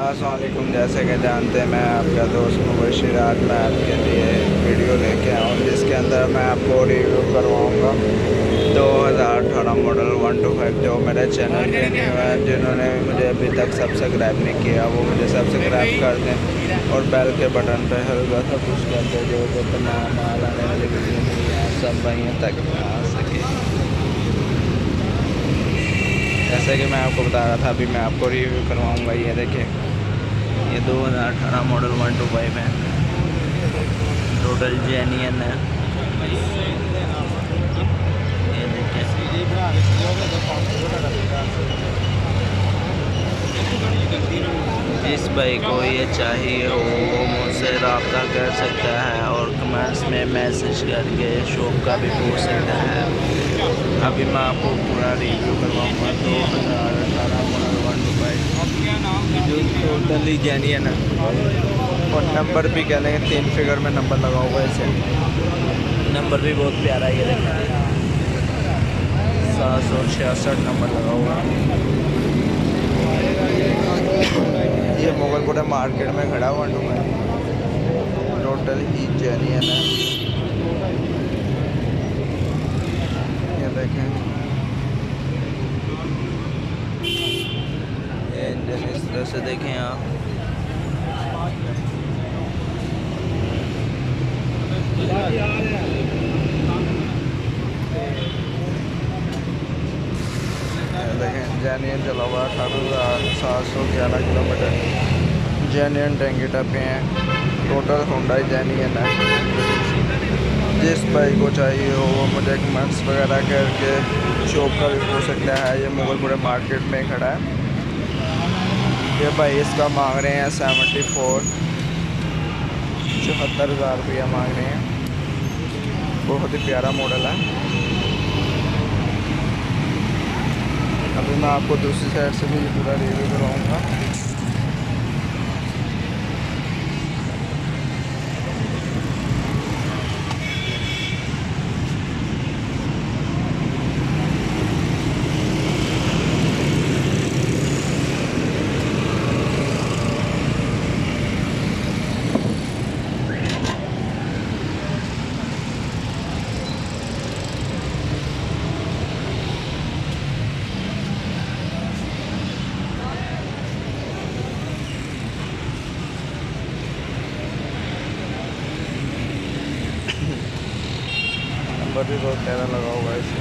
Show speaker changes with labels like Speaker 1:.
Speaker 1: अस्सलाम वालेकुम। जैसे कि जानते हैं मैं आपका दोस्त मुबशिर। आज मैं आपके लिए वीडियो लेके आऊँ जिसके अंदर मैं आपको रिव्यू करवाऊँगा 2018 मॉडल 125। जो मेरे चैनल पे न्यू है, जिन्होंने मुझे अभी तक सब्सक्राइब नहीं किया वो मुझे सब्सक्राइब कर दें और बेल के बटन पर हल्का सा पुश कर दें जो तमाम आने वाली वीडियो सब भाइयों तक आ सके। जैसे कि मैं आपको बता रहा था, अभी मैं आपको रिव्यू करवाऊँगा। ये देखिए, ये 2018 मॉडल 125 है, टोटल जेन्युइन है। ये देखिए, जिस भाई को ये चाहिए हो वो मुझसे रब्ता कर सकता है और कमेंट्स में मैसेज करके शॉप का भी पूछ सकता है। अभी मैं आपको पूरा रिव्यू करवाऊँगा 2018 मॉडल 125 जो टोटली जेन्युइन है और नंबर भी कह लेंगे 3 फिगर में नंबर लगा हुआ है। इसे नंबर भी बहुत प्यारा है, ये देखिए 766 नंबर लगा हुआ है। ये मुगलपुरा मार्केट में खड़ा हुआ टोटल ही जेन्युइन है। ये देखें, ये इंजन इस तरह से देखें आप। देखें, जेन्युइन चला हुआ 18,711 किलोमीटर। जेन्युइन टैंकी टपे हैं। टोटल हुंडई जेन्युइन है। जिस भाई को चाहिए हो वो मुझे कमेंट्स वगैरह करके शॉप का भी पूछ सकता है। ये मुगलपुरा मार्केट में खड़ा है। ये भाई इसका मांग रहे हैं 74,हज़ार रुपया मांग रहे हैं। बहुत ही प्यारा मॉडल है। अभी मैं आपको दूसरी साइड से भी पूरा रिव्यू करवाऊँगा। नंबर भी बहुत प्यारा लगा हुआ है इसमें।